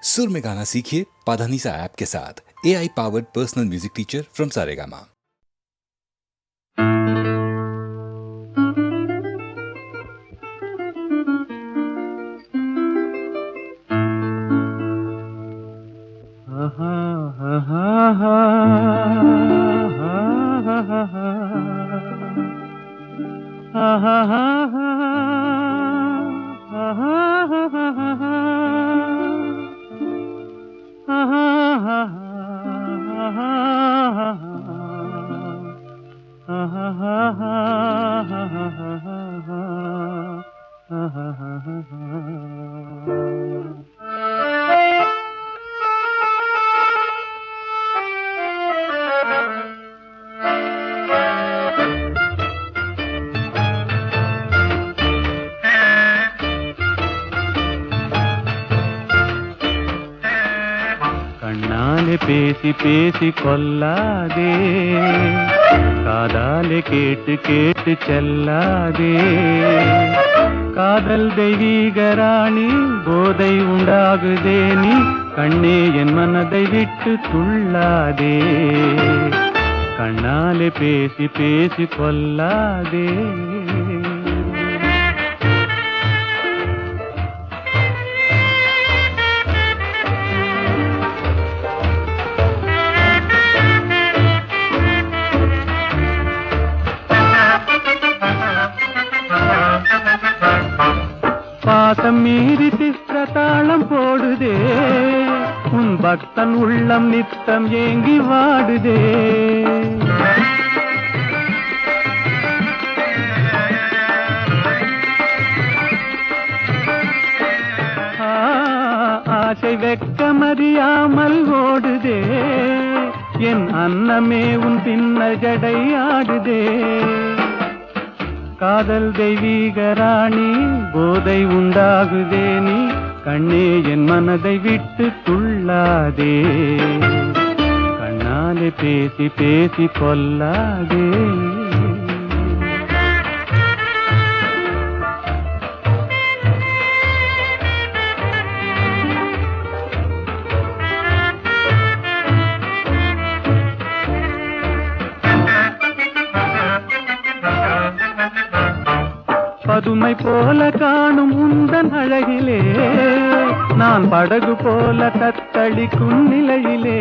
सुर में गाना सीखिए पाधानीसा ऐप के साथ। AI powered personal music teacher from Saregama. கண்ணாலே பேசி பேசி கொல்லாதே, காதாலே கேட்டு கேட்டு செல்லாதே. காதல் தெய்வீக ராணி, போதை உண்டாகுதே நீ, கண்ணே என் மனதை விட்டு துள்ளாதே. கண்ணாலே பேசி பேசி கொல்லாதே. பாசம் மீறி சித்திரத்தாளம் போடுதே, உன் பக்தன் உள்ளம் நித்தம் ஏங்கி வாடுதே. ஆசை வெட்கமறியாமல் ஓடுதே, என் அன்னமே உன் பின்ன ஜடை ஆடுதே. காதல் தெய்வீக ராணி, போதை உண்டாகுதே நீ, கண்ணே என் மனதை விட்டு துள்ளாதே. கண்ணாலே பேசி பேசி கொல்லாதே. பதுமை போல காணும் உந்தன் அழகிலே, நான் படகு போல தத்தளிக்கும் நிலையிலே.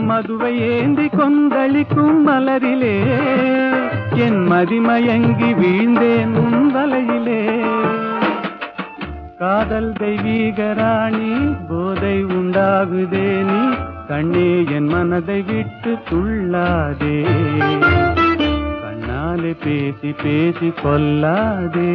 மதுவை ஏந்தி கொந்தளிக்கும் மலரிலே, என் மதிமயங்கி வீழ்ந்தேன் உன் வலையிலே. காதல் தெய்வீக ராணி, போதை உண்டாகுதே நீ, கண்ணே என் மனதை விட்டு துள்ளாதே. கண்ணாலே பேசி பேசி கொல்லாதே.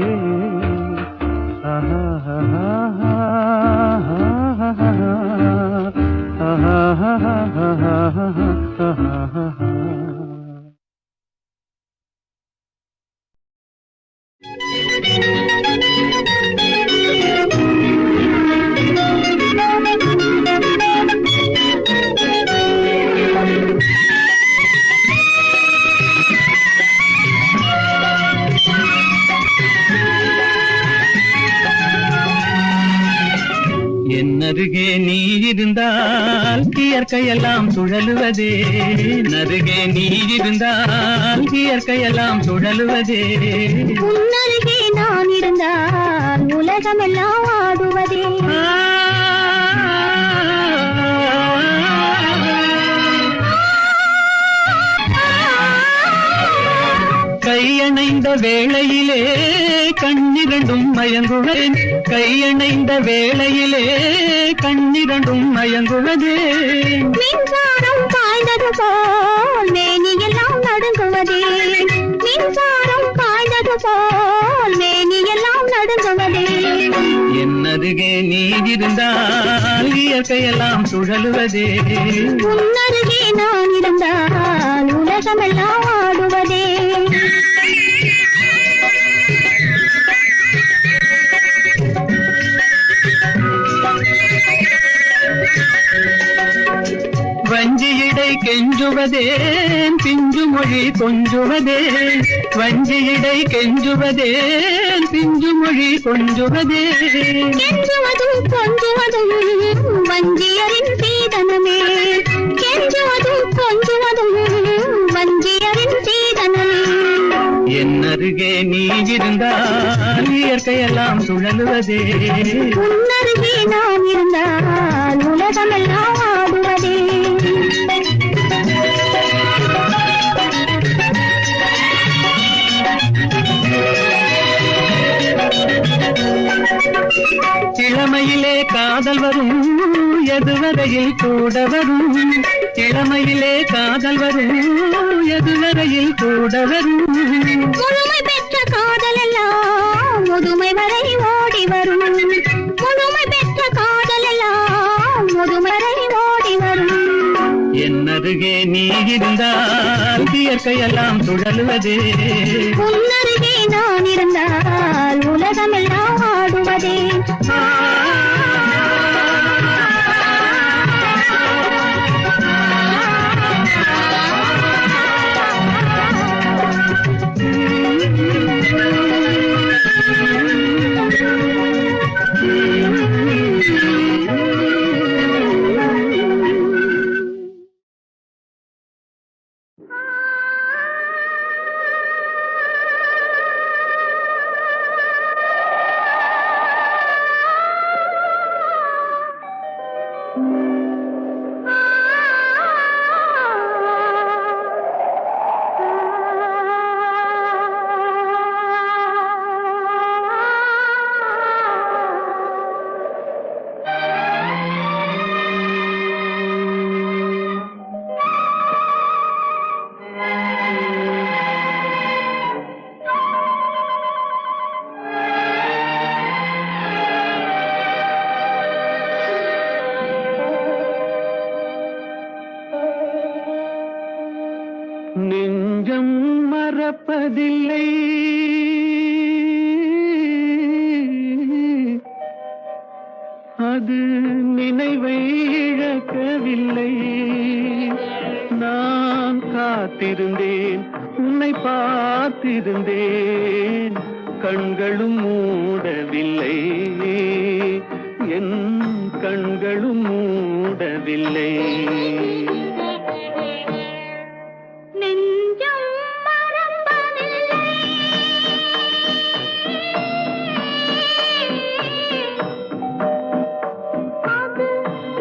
நருகே நீ இருந்தால் இயற்கையெல்லாம் சுழலுவதே, நருகே நீ இருந்தால் இயற்கையெல்லாம் சுழலுவதே. உன்னருகே நான் இருந்தால் உலகமெல்லாம் ஆடுவதே. கையணைந்த வேளையிலே கண்ணிரண்டும் மயங்குவேன், கையணைந்த வேளையிலே கண்ணிரண்டும் மயங்குவதே. மின்சாரம் பாய்ந்தது போல் மேனியெல்லாம் நடுங்குவதே, மின்சாரம் பாய்ந்தது போல் மேனியெல்லாம் நடுங்குவதே. என்னருகே நீ இருந்தால் இயற்கையெல்லாம் சுழலுவதே. உன்னருகே நான் இருந்தால் உலகமெல்லாம் ஆடுவதே. வஞ்சியிடை கெஞ்சுவதேன், பிஞ்சு மொழி கொஞ்சுவதே வஞ்சியிடை கெஞ்சுவதே பிஞ்சு மொழி கொஞ்சுவதே கெஞ்சுவதும் கொஞ்சுவதும் வஞ்சியரின் சீதனமே கெஞ்சுவதும் கொஞ்சுவதும் வஞ்சியரின் சீதனமே என்னருகே நீ இருந்தால் இயற்கையெல்லாம் சுழலுவதே உன்னருகே நான் இருந்தால் உலகமெல்லாம் ஆடுவதே இளமையிலே காதல் வரும் எதுவரையில் கூட வரும் இளமையிலே காதல் வரும் எதுவரையில் கூட வரும் முழுமை பெற்ற காதல் எல்லாம் முதுமை வரை ஓடி வரும் முழுமை பெற்ற காதல் எல்லாம் முதுமை வரை ஓடி வரும் என்னருகே நீ இருந்தால் இயற்கையெல்லாம் சுழலுவதே உன்னருகே நான் இருந்தால் உலகமெல்லாம் ஆடுவதே நெஞ்சம் மறப்பதில்லை அது நினைவை இழக்கவில்லை நான் காத்திருந்தேன் உன்னை பார்த்திருந்தேன் கண்களும் மூடவில்லை என் கண்களும் மூடவில்லை நெஞ்சம் மறப்பதில்லை அது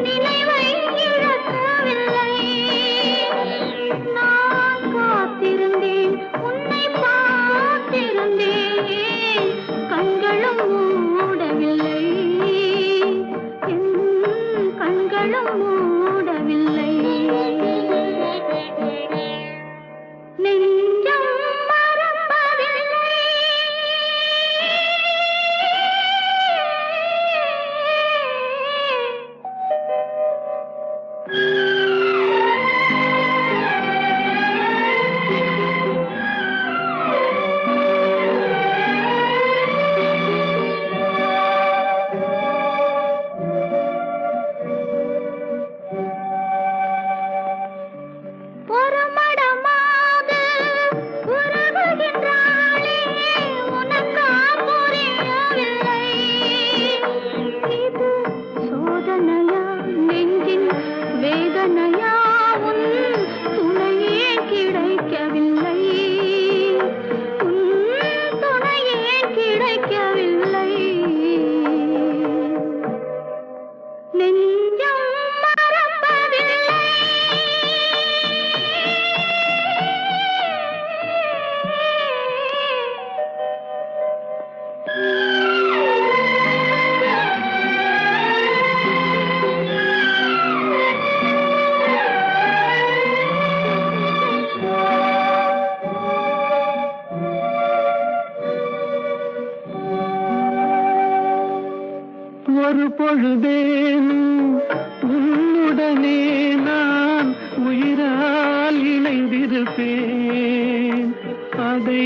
நினைவை இழக்கவில்லை நான் காத்திருந்தேன் உன்னை பார்த்திருந்தேன் கண்களும் மூடவில்லை என் கண்களும் மூடவில்லை நெஞ்சம் மறப்பதில்லை ஒரு மடமாக உறவுகின்றாளே உனக்கா புரியவில்லை இது சோதனையா நெஞ்சின் வேதனையா உன் துணையே கிடைக்கவில்லை உன் துணையே கிடைக்கவில்லை நெஞ்சம் மறப்பதில்லை ஒரு பொழுதேனும் உன்னுடனே நான் உயிரால் இணைந்திருப்பேன் அதை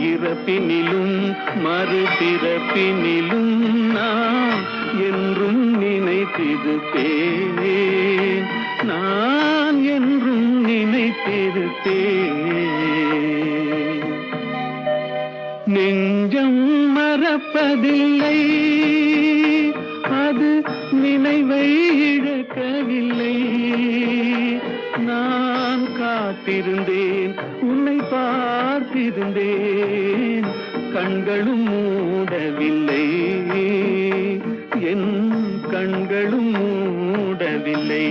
இறப்பினிலும் மறுபிறப்பினிலும் நான் என்றும் நினைத்திருப்பேன் நான் என்றும் நினைத்திருப்பேன் மறப்பதில்லை, அது நினைவை இழக்கவில்லை. நான் காத்திருந்தேன், உன்னை பார்த்திருந்தேன், கண்களும் மூடவில்லை, என் கண்களும் மூடவில்லை.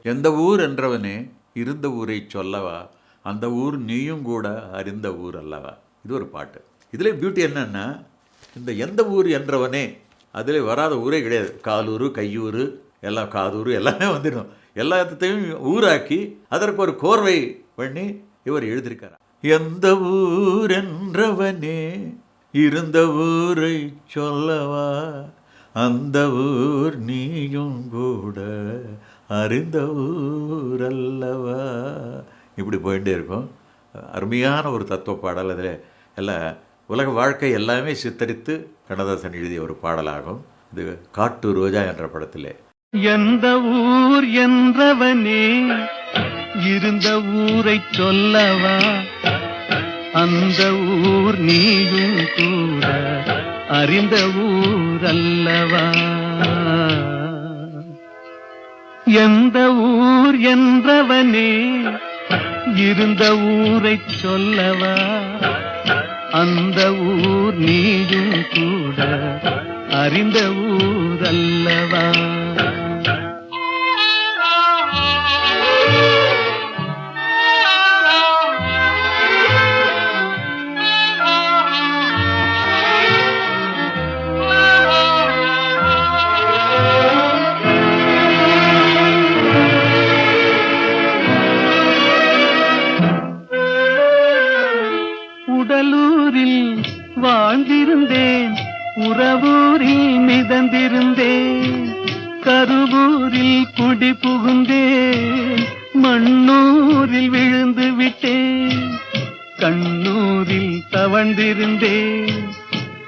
எந்த ஊர் என்றவனே இருந்த ஊரை சொல்லவா, அந்த ஊர் நீயும் கூட அறிந்த ஊர் அல்லவா. இது ஒரு பாட்டு. இதில் பியூட்டி என்னன்னா, இந்த எந்த ஊர் என்றவனே அதில் வராத ஊரே கிடையாது. காலூர், கையூர், எல்லாம் காதூர் எல்லாமே வந்துடும். எல்லாத்தையும் ஊராக்கி அதற்கு ஒரு கோர்வை பண்ணி இவர் எழுதியிருக்கார். எந்த ஊர் என்றவனே இருந்த ஊரை சொல்லவா, அந்த ஊர் நீயும் கூட அறிந்த ஊர் அல்லவா. இப்படி போயிட்டே இருக்கும். அருமையான ஒரு தத்துவ பாடல். அதில் எல்லாம் உலக வாழ்க்கை எல்லாமே சித்தரித்து கண்ணதாசன் எழுதிய ஒரு பாடலாகும். இது காட்டு ரோஜா என்ற படத்திலே. எந்த ஊர் என்றவனே இருந்த ஊரை சொல்லவா, அந்த ஊர் நீயும் கூட அறிந்த ஊர் அல்லவா. எந்த ஊர் என்றவனே இருந்த ஊரை சொல்லவா, அந்த ஊர் நீயும் கூட அறிந்த ஊர் அல்லவா. உடலூரில் வாழ்ந்திருந்தேன், உறவூரில் மிதந்திருந்தேன், கருவூரில் குடி புகுந்தேன், மண்ணூரில் விழுந்து விட்டேன், கண்ணூரில் தவழ்ந்திருந்தேன்,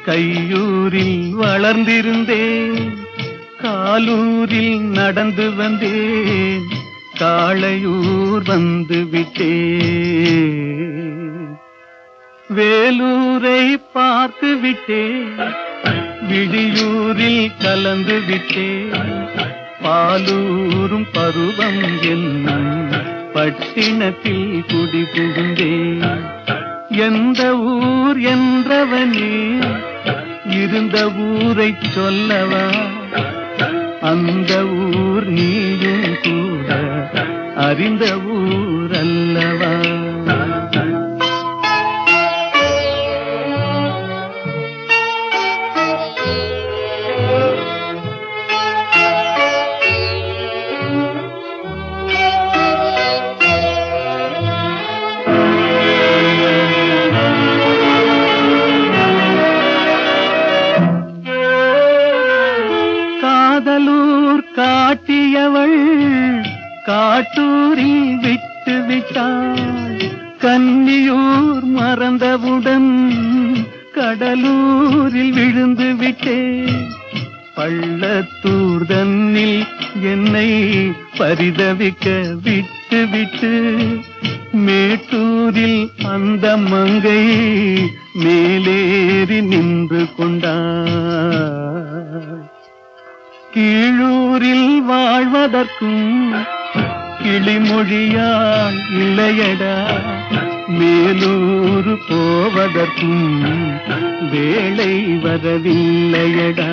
கையூரில் வளர்ந்திருந்தேன், காலூரில் நடந்து வந்தேன், காளையூர் வந்து விட்டேன், வேலூரை பார்த்து விட்டேன், விடியூரில் கலந்து விட்டேன், பாலூரும் பருவம் என்னும் பட்டினத்தில் குடி புகுந்தேன். எந்த ஊர் என்றவனே இருந்த ஊரை சொல்லவா, அந்த ஊர் நீயும் கூட அறிந்த ஊர் அல்லவா. காதலூர் காட்டியவள் காட்டூரில் விட்டு விட்டாள், கன்னியூர் மறந்தவுடன் கடலூரில் விழுந்து விட்டேன், பள்ளத்தூர் தன்னில் என்னை பரிதவிக்க விட்டு விட்டு மேட்டூரில் அந்த மங்கை மேலேறி நின்று கொண்டாள். கீழூரில் வாழ்வதற்கும் கிளிமொழியால் இல்லையடா, மேலூர் போவதற்கும் வேளை வரவில்லையடா.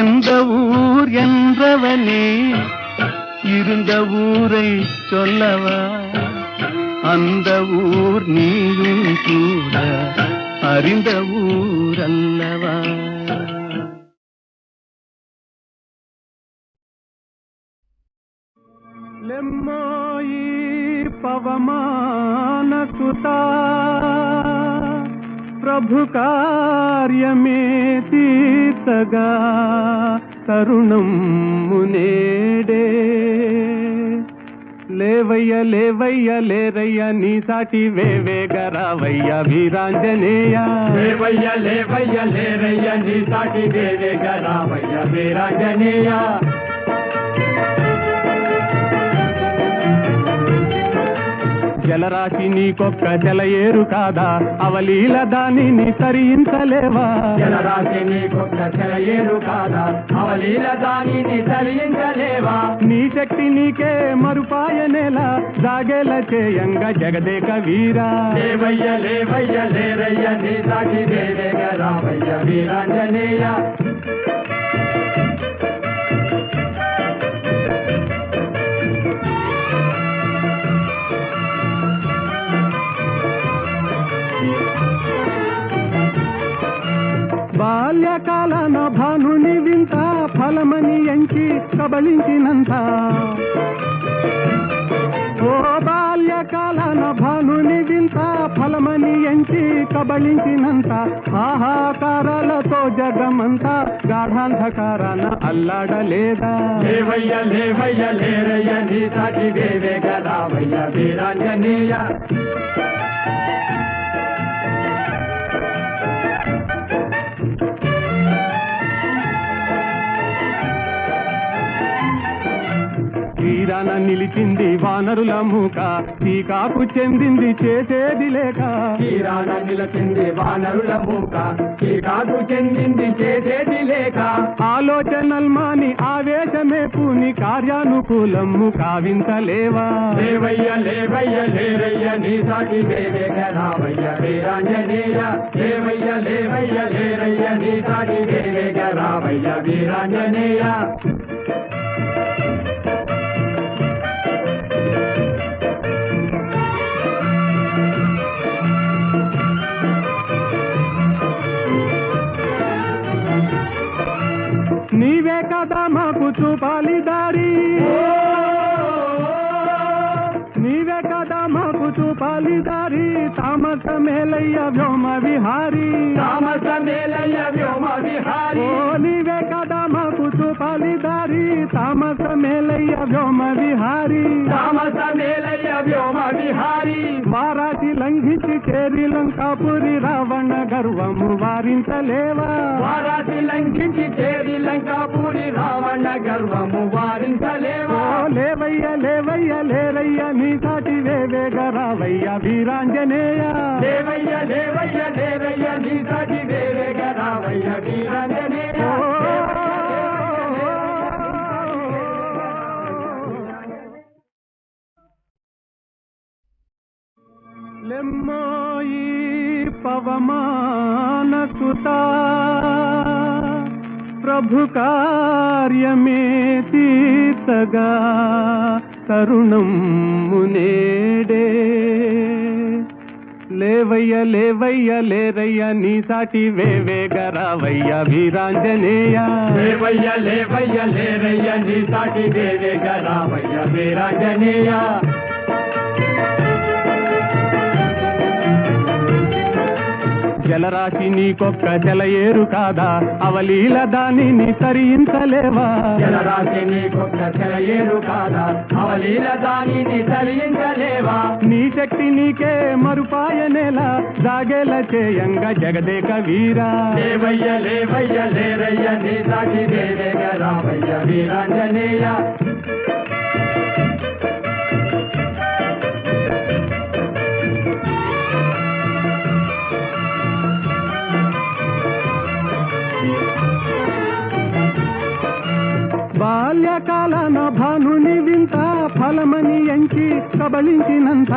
எந்த ஊர் என்றவனே இருந்த ஊரை சொல்லவா, அந்த ஊர் நீயும் கூட அறிந்த ஊர் அல்லவா. లెమ్మోయి పవమాన సుతా ప్రభు కార్యమే తీర్చగా తరుణం మునేడే లేవయ్య లేవయ్య లేరయ్య నీ సాటి వేవేగరావయ్య వీరాంజనేయ లేవయ్య లేవయ్య లేరయ్య నీ సాటి వేవేగరావయ్య వీరాంజనేయ జలరాశి నీకొక్క జలయేరు కాదా అవలీల దానిని తరించలేవా జలరాశి నీకొక్క జలయేరు కాదా అవలీల దానిని తరించలేవా నీ శక్తి నీకే మరుపాయనేలా జాగేల చేయంగ జగదేక వీరా లేవయ్య లేవయ్య లేరయ్య నీ సాటి వేవేగరావయ్య వీరాంజనేయ బాల్యకాలన భానుని వింత ఫలమని ఎంచి కబళించినంత ఓ బాల్యకాలన భానుని వింత ఫలమని ఎంచి కబళించినంత ఆహాకారాలతో జగమంతా గాఢాంధకారాన అల్లాడలేదా లేవయ్య లేవయ్య లేరయ్య నీ సాటి వేవేగరావయ్య వీరాంజనేయ తీరాన నిలిచింది వానరుల మూక టీకాకు చెందింది చేసేది లేక తీరాన నిలచింది వానరుల మూక టీకాకు చెందింది చేసేది లేక ఆలోచనల్మాని ఆవేశమే పూని కార్యానుకూలము కావింతలేవా లేవయ్య లేవయ్య లేరయ్య నీ సాటి వేవేగరావయ్య వీరాంజనేయ లేవయ్య లేవయ్య లేరయ్య నీ సాటి వేవేగరావయ్య వీరాంజనేయ నీవే కదా మాకు చూపాలి దారి నీవే కదా మాకు చూపాలి దారి తామస మేలయ్య వ్యోమ విహారీ తామస మేలయ్య వ్యోమ విహారీ ఓ నీవే కదా మాకు చూపాలి దారి తామస మేలయ్య వ్యోమ విహారీ తామస మేలయ్య వ్యోమ విహారీ వారాటి లంఘించి చేరి లంకాపురి రావణ గర్వము వారించలేవా వారాటి లంఘించి చేరి లంకాపురి రావణ గర్వము వారించలేవా ఓ లేవయ్య లేవయ్య లేరయ్య నీ సాటి వేవేగరావయ్య వీరాంజనేయ లేవయ్య లేవయ్య లేరయ్య నీ సాటి వేవేగరావయ్య వీరాంజనేయ లెమ్మోయి పవమాన సుతా ప్రభు కార్యమే తీర్చగా తరుణం మునేడే లేవయ్య లేవయ్య లేరయ్య నీ సాటి వేవేగరావయ్య వీరాంజనేయ లేవయ్య లేవయ్య లేరయ్య నీ సాటి వేవేగరావయ్య వీరాంజనేయ జలరాశి నీకొక్క జలయేరు కాదా అవలీల దానిని తరించలేవా జలరాశి నీకొక్క జలయేరు కాదా అవలీల దానిని తరించలేవా నీ శక్తి నీకే మరుపాయనేలా జాగేల చేయంగ జగదేక వీరా లేవయ్య లేవయ్య లేరయ్య నీ సాటి వేవేగరావయ్య వీరాంజనేయ బాల్యకాలన భానుని వింత ఫలమని ఎంచి కబళించినంత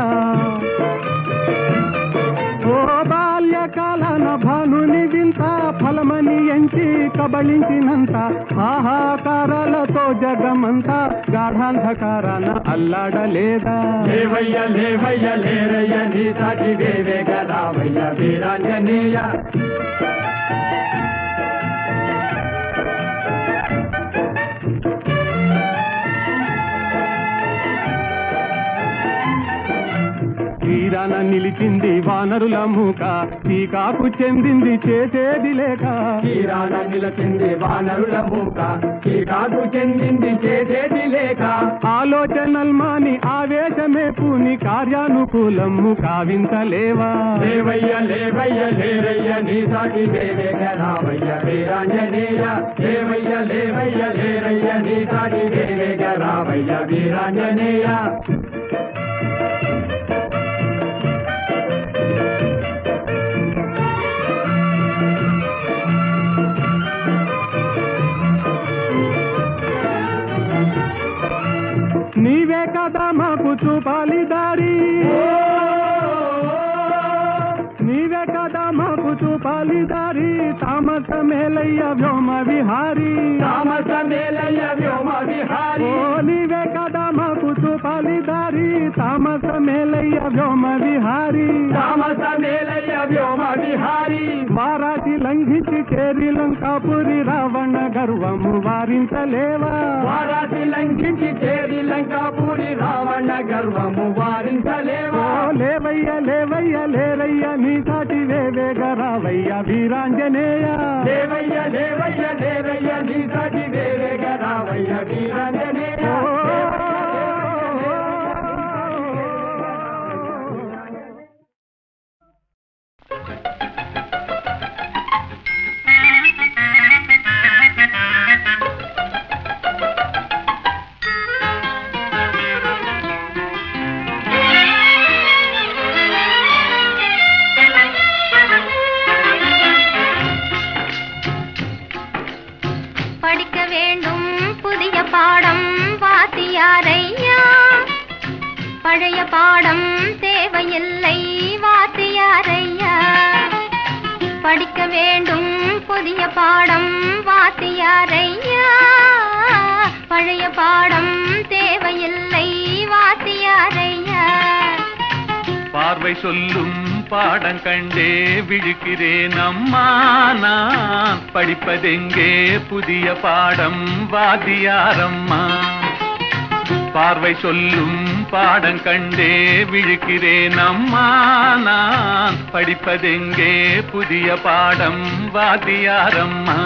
ఓ బాల్యకాలన భానుని వింత ఫలమని ఎంచి కబళించినంత ఆహాకారాలతో జగమంతా గాఢాంధకారాన అల్లాడలేదా లేవయ్య లేవయ్య లేరయ్య నీ సాటి వేవేగరావయ్య వీరాంజనేయ తీరాన నిలిచింది వానరుల మూక టీకాకు చెందింది చేసేది లేక తీరాన నిలచింది వానరుల మూక టీకాకు చెందింది చేసేది లేక ఆలోచనల్మాని ఆవేశమే పూని కార్యానుకూలము కావించలేవా లేవయ్య లేవయ్య లేరయ్య నీ సాటి వేవేగ రావయ్య వీరాంజనేయ లేవయ్య లేవయ్య లేరయ్య నీ సాటి వేవేగ రావయ్య వీరాంజనేయ నీవే కదా మాకు చూపాలి దారి నీవే కదా మాకు చూపాలి దారి తామస మేలయ్య వ్యోమ విహారీ తామస మేలయ్య వ్యోమ విహారీ ఓ నీవే కదా మాకు చూపాలి దారి తామస మేలయ్య వ్యోమ విహారీ తామస మేలయ్య వ్యోమ విహారీ వారాటి లంఘించి చేరి లంకాపురి రావణ గర్వము వారించలేవా వారాసి లంఘించి చేరి లంకాపూరి రావణ గర్వము వారించలేవా ఓ లేవయ్య లేవయ్య లేరయ్య నీ సాటి వేవేగ రావయ్య వీరాంజనేయ లేవయ్య లేవయ్య లేరయ్య నీ సాటి వేవేగ రావయ్య వీరాంజనేయ படிக்க வேண்டும் புதிய பாடம் வாத்தியாரையா பழைய பாடம் தேவையில்லை வாத்தியாரையா படிக்க வேண்டும் புதிய பாடம் வாத்தியாரையா பழைய பாடம் தேவையில்லை வாத்தியாரையா பார்வை சொல்லும் பாடம் கண்டே விழிக்கிறேன் அம்மா நான் படிப்பதெங்கே புதிய பாடம் வாத்தியாரம்மா பார்வை சொல்லும் பாடம் கண்டே விழிக்கிறேன் அம்மா நான் படிப்பதெங்கே புதிய பாடம் வாத்தியாரம்மா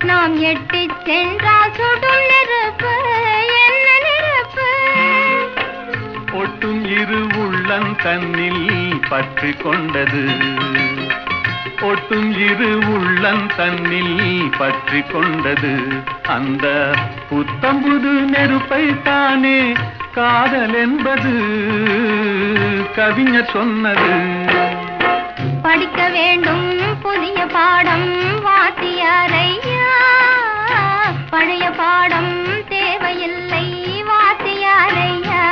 நாம் எட்டி சென்றால் சுடும் நெருப்பு என்ன நெருப்பு ஒட்டும் இரு உள்ளம் தன்னில் பற்றி கொண்டது ஒட்டும் இரு உள்ளம் தன்னில் பற்றி கொண்டது அந்த புத்தம்புது நெருப்பை தானே காதல் என்பது கவிஞர் சொன்னது படிக்க வேண்டும் புதிய பாடம் வாத்தியாரையா பழைய பாடம் தேவையில்லை வாத்தியாரையா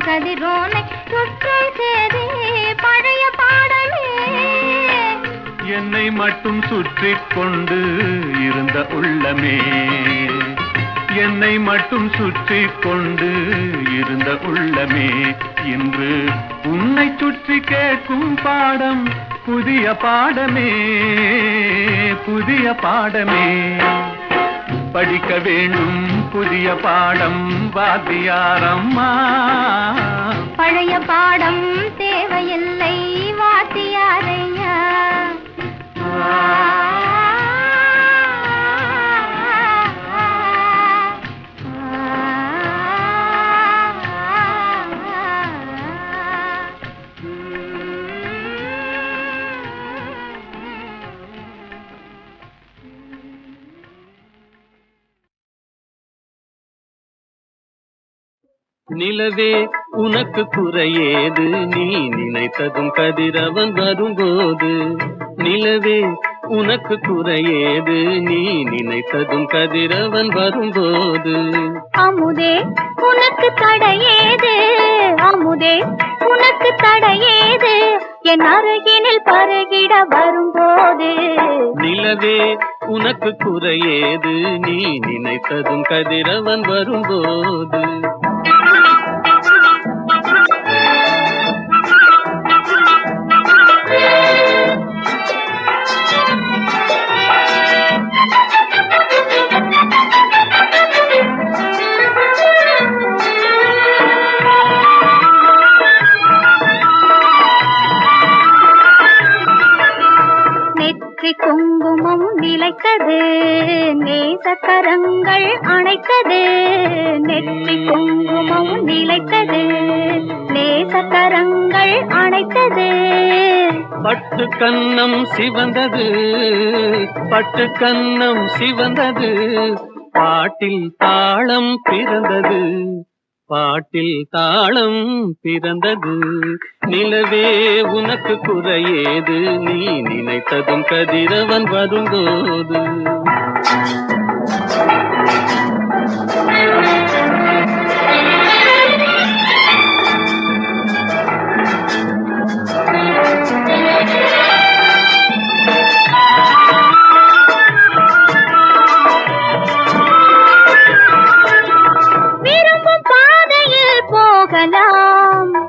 கதிரோனை சுற்றும் சேதி பழைய பாடமே என்னை மட்டும் சுற்றிக் கொண்டு இருந்த உள்ளமே என்னை மட்டும் சுற்றிக் கொண்டு இருந்த உள்ளமே இன்று உன்னை சுற்றி கேட்கும் பாடம் புதிய பாடமே புதிய பாடமே படிக்க வேண்டும் புதிய பாடம் வாத்தியாரம்மா பழைய பாடம் தேவையில்லை வாத்தியாரையா நிலவே உனக்கு குறையேது நீ நினைத்ததும் கதிரவன் வரும்போது. நிலவே உனக்கு குறையேது நீ நினைத்ததும் கதிரவன் வரும்போது. அமுதே உனக்கு தடையேது, அமுதே உனக்கு தடையேது, என் அருகினில் பருகிட வரும்போது. நிலவே உனக்கு குறையேது நீ நினைத்ததும் கதிரவன் வரும்போது. குங்குமம் நிலைத்தது, நேசக்கரங்கள் அணைத்தது. நெற்றி குங்குமம் நிலைத்தது, நேசக்கரங்கள் அணைத்தது. பட்டு கன்னம் சிவந்தது, பட்டு கன்னம் சிவந்தது, பாட்டில் தாளம் பிறந்தது, பாட்டில் தாளம் பிறந்தது. நிலவே உனக்கு குறையேது நீ நினைத்ததும் கதிரவன் வரும்போது.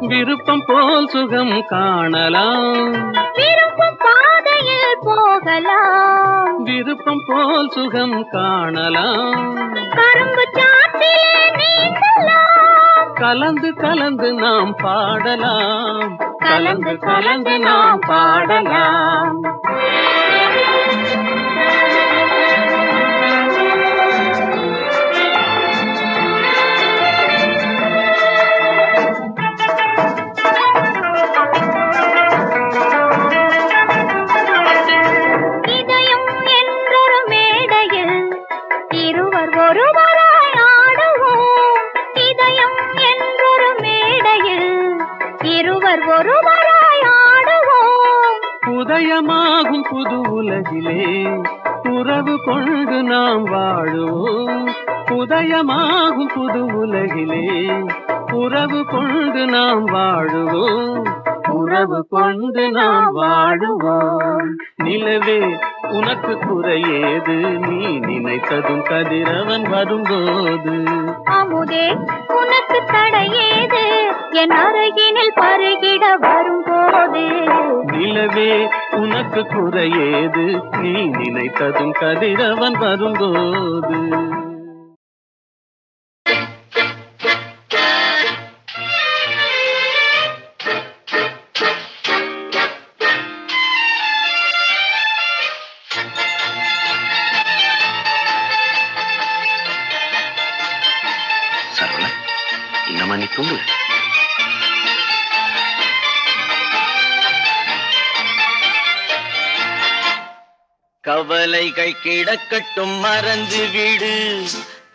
விருப்பம் போல் சுகம் காணலாம், விருப்பம் பாதையில் போகலாம், விருப்பம் போல் சுகம் காணலாம். கரும்பு சாற்றிலே நீந்தலாம், கலந்து கலந்து நாம் பாடலாம், கலந்து கலந்து நாம் பாடலாம். உதயமாகும் புது உலகிலே உறவு கொண்டு நாம் வாழுவோம். உதயமாகும் புது உலகிலே உறவு கொண்டு நாம் வாழுவோம், உறவு கொண்டு நாம் வாழுவோம். நிலவே உனக்கு குறையேது நீ நினைத்ததும் கதிரவன் வரும்போது. அமுதே உனக்கு தடையேது என் அருகினில் பருகிட வரும்போது. நிலவே உனக்கு குறையேது நீ நினைத்ததும் கதிரவன் வரும்போது. சரவணா, இன்னமா நீ தூங்கல? கவலைகள் கிடக்கட்டும் மறந்து விடு,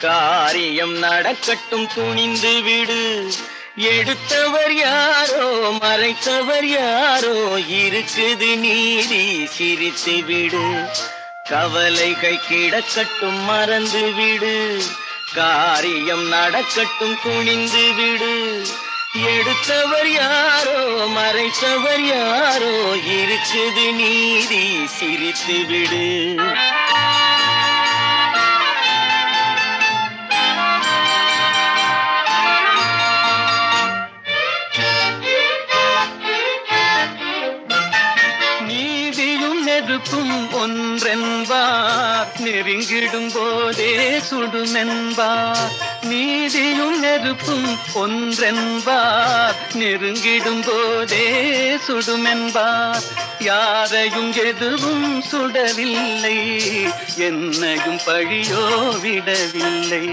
காரியம் நடக்கட்டும் துணிந்து விடு. எடுத்தவர் யாரோ மறைத்தவர் யாரோ இருக்குது நீதி சிரித்து விடு. கவலைகள் கிடக்கட்டும் மறந்து விடு, காரியம் நடக்கட்டும் துணிந்து விடு. எடுத்தவர் யாரோ மறைத்தவர் யாரோ இருக்குது நீதி சிரித்து விடு. நீதியும் நெருப்பும் ஒன்றென்பார், நெருங்கிடும் போதே சுடுமென்பார். நீதியும் நெருப்பும் ஒன்றென்பார், நெருங்கிடும் போதே சுடுமென்பார். யாரையும் எதுவும் சுடவில்லை, என்னையும் பழியோ விடவில்லை.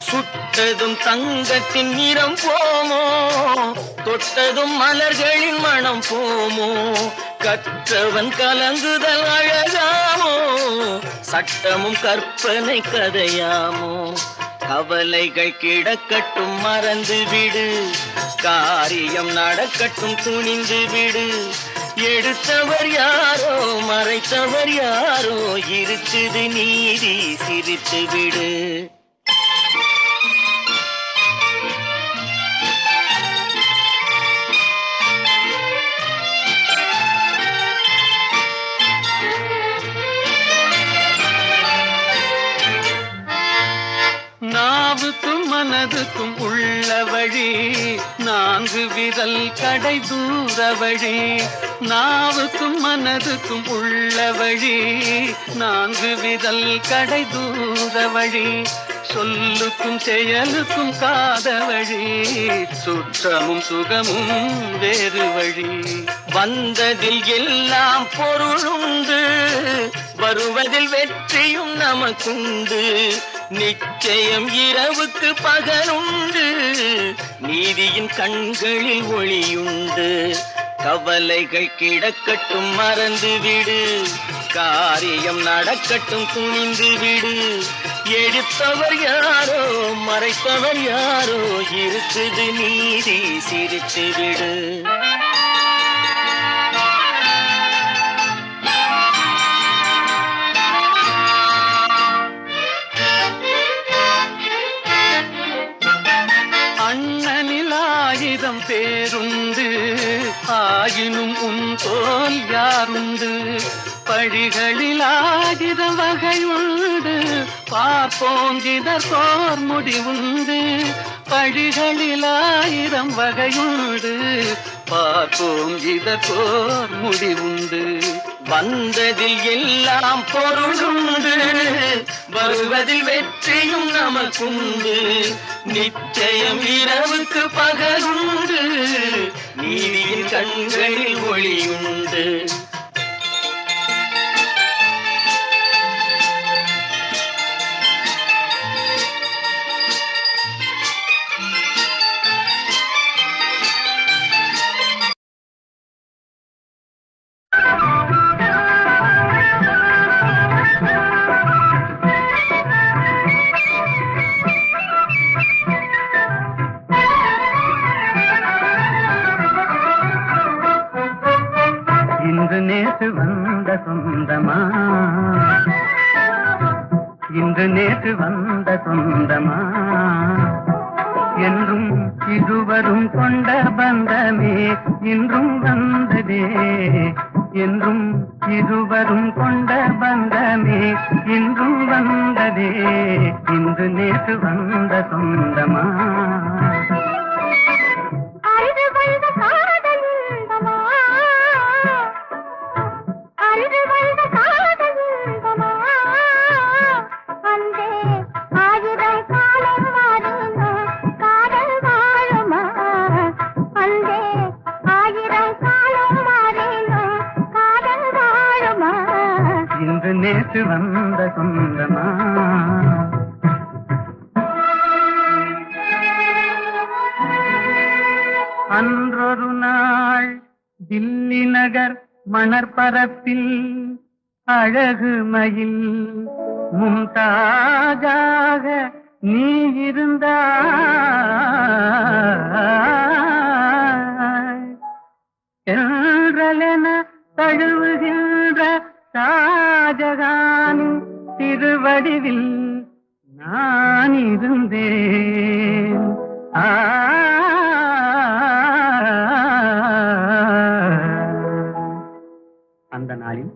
சுட்டதும் தங்கத்தின் நிறம் போமோ, தொட்டதும் மலர்களின் மனம் போமோ. கற்றவன் கலங்குதல் அழகாமோ, சட்டமும் கற்பனை கதையாமோ. கவலைகள் கிடக்கட்டும் மறந்து விடு, காரியம் நடக்கட்டும் துணிந்து விடு. எடுத்தவர் யாரோ மறைத்தவர் யாரோ, இருக்குது நீதி சிரித்து விடு. நாவுக்கும் மனதுக்கும் உள்ள வழி, 4 விரல் கடை தூர வழி. நாவுக்கும் மனதுக்கும் உள்ள வழி, 4 விரல் கடை தூர வழி. சொல்லுக்கும் செயலுக்கும் காத வழி, சுற்றமும் சுகமும் வேறு வழி. வந்ததில் எல்லாம் பொருளுண்டு, வருவதில் வெற்றியும் நமக்குண்டு. நிச்சயம் இரவுக்கு பகலுண்டு, நீதியின் கண்களில் ஒளியுண்டு. கவலைகள் கிடக்கட்டும் மறந்து விடு, காரியம் நடக்கட்டும் துணிந்து விடு. எடுத்தவர் யாரோ மறைத்தவர் யாரோ, இருக்குது நீதி சிரித்து விடு. அண்ணனில் 1000 பேருண்டு, ஆயினும் உன் போல் யாருண்டு. பழிகளில் 1000 வகையுண்டு, பார்ப்போம் இதற்கோர் முடிவுண்டு. பழிகளில் 1000 வகையுண்டு, பார்ப்போம் இதற்கோர் முடிவுண்டு. வந்ததில் எல்லாம் பொருளுண்டு, வருவதில் வெற்றியும் நமக்குண்டு. நிச்சயம் இரவுக்கு பகலுண்டு, நீதியின் கண்களில் ஒளியுண்டு. இன்று நேற்று வந்த சொந்தமா, இன்று நேற்று வந்த சொந்தமா, என்றும் இருவரும் கொண்ட பந்தமே இன்றும் வந்ததே. என்றும் இருவரும் கொண்ட பந்தமே இன்றும் வந்ததே. இன்று நேற்று வந்த சொந்தமா. அன்று வந்த காதல் இன்பமா, அன்று வந்த காதல் இன்பமா, அன்றே 1000 காலம் மாறினும் காதல் வாழுமா. அன்றே 1000 காலம் மாறினும் காதல் வாழுமா. இன்று நேற்று வந்த சொந்தமா. அன்றொரு நாள் தில்லி நகர் மணற்பரப்பில் அழகு மயில் மும்தாஜாக நீ இருந்தாய். என்றலென தழுவுகின்ற ஷாஜகானின் திருவடிவில் நான் இருந்தேன். அந்த நாளில்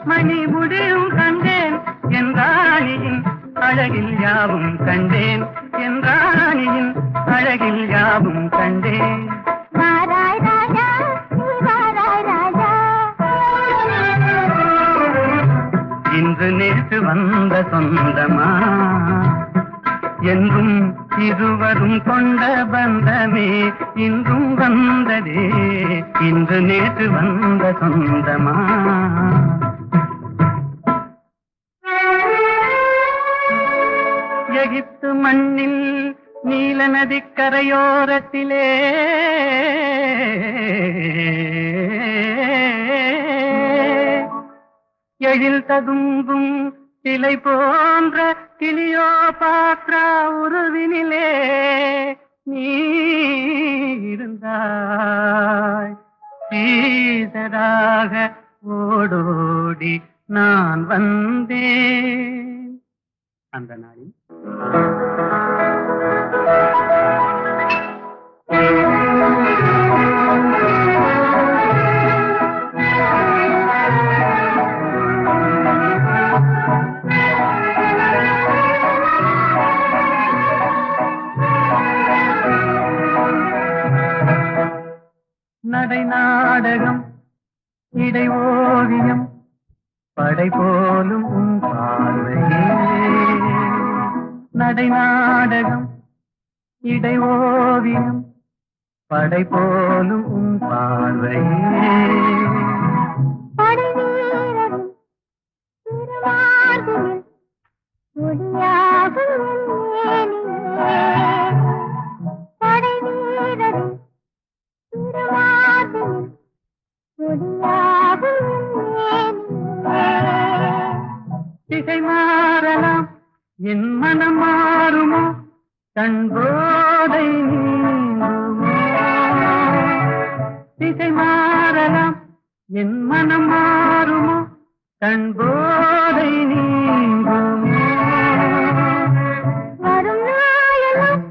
மணி முடியும் கண்டேன் என்றாணியின் அழகில் யாவும் கண்டேன் என்றாணியின் அழகில் யாவும் கண்டேன். வாராய் ராஜா நீ வாராய் ராஜா. இன்று நேற்று வந்த சொந்தமா என்றும் இருவரும் கொண்ட பந்தமே இன்றும் வந்ததே. இன்று நேற்று வந்த சொந்தமா. எகிப்து மண்ணில் நீல நதிக்கரையோரத்திலே எழில் ததும்பும் சிலை போன்ற கிளியோ பாத்ரா உருவினிலே நீ இருந்தாய். சீதராக ஓடோடி நான் வந்தேன். அந்த நாளில் நடை நாடகம் இடை ஓவியம் படை போலும் உன் பார்வையே. நடை நாடகம் இடை ஓவியம் படை போலும் உன் பார்வையே. படை வீரரின் திருமார்பில் கொடியாகும் மேனியே. படை வீரரின் திருமார்பில் கொடியாகும் மேனியே. திசை மாறலாம் என் மனம் மாறுமோ கண் போதை நீங்குமோ. திசை மாறலாம் என் மனம் மாறுமோ கண் போதை நீங்குமோ. வரும் நாளெல்லாம்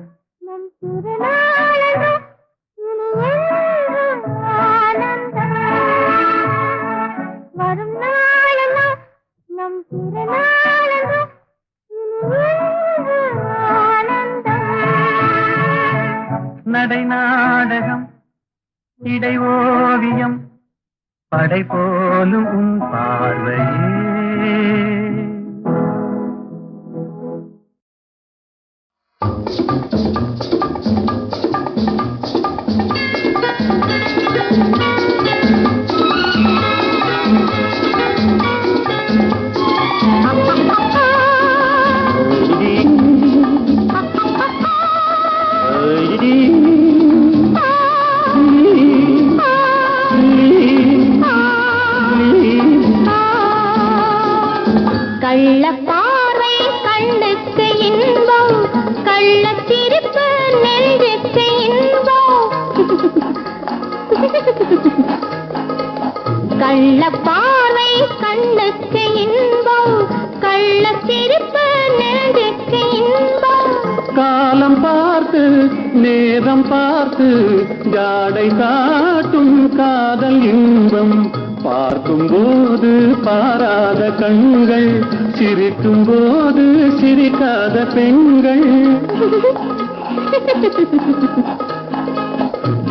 நம் திருநாளெல்லாம் இனி என்றும் ஆனந்தம். வரும் நாளெல்லாம் நம் திருநாளெல்லாம் இனி என்றும் ஆனந்தம். நடை நாடகம் இடை ஓவியம் படை போலும் உன் பார்வையே. கள்ளப்பார்வை கண்ணுக்கு இன்பம், கள்ளச்சிரிப்பு நெஞ்சுக்கு இன்பம். கள்ளப்பார்வை கண்ணுக்கு இன்பம், கள்ளச்சிரிப்பு நெஞ்சுக்கு இன்பம். காலம் பார்த்து நேரம் பார்த்து ஜாடை காட்டும் காதல் இன்பம். பார்க்கும் போது பாராத கண்கள், சிரிக்கும் போது சிரிக்காத பெண்கள்.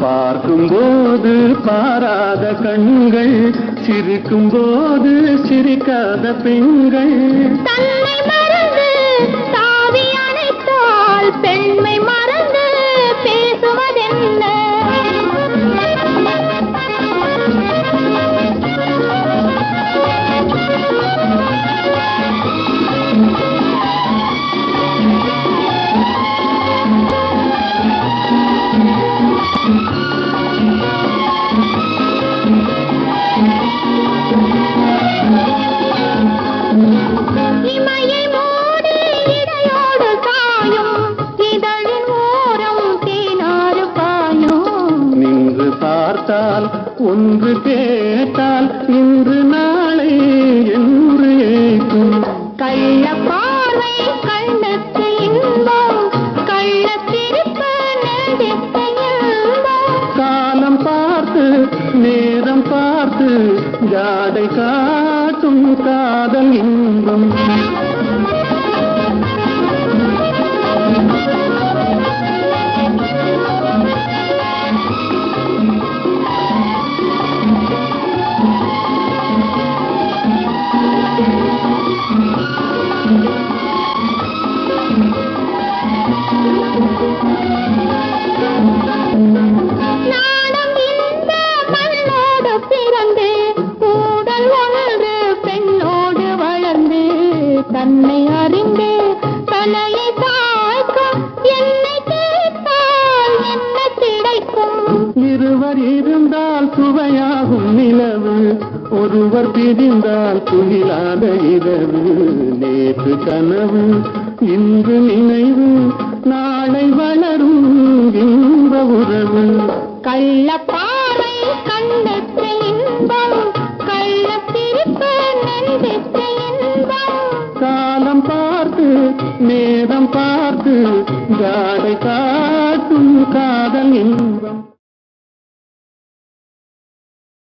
பார்க்கும் போது பாராத கண்கள், சிரிக்கும் போது சிரிக்காத பெண்கள். தன்னை மறந்து தாவி அணைத்தால் பெண்மை மறந்து பேசுவதென்ன? இமையை காட்டும் காதல் இன்பம். நாடம் இந்த மண்ணோடு பிறந்து கூடல் ஒன்று பெண்ணோடு வளர்ந்து தன்னை அறிந்து தலையை தாழ்க்கும் என்னை கேட்டால் என்ன கிடைக்கும்? இருவர் இருந்தால் சுவையாகும் நிலவு, ஒருவர் பிரிந்தால் துயிலாத இரவு. நேற்று கனவு இன்று நினைவு, நாளை வளரும் இன்ப உறவு. கள்ளப்பாறை கண்ணுக்கு இன்பம், கள்ளத்திருப்பு நெஞ்சுக்கு இன்பம். காலம் பார்த்து நேரம் பார்த்து ஜாடை காட்டும் காதல் இன்பம்.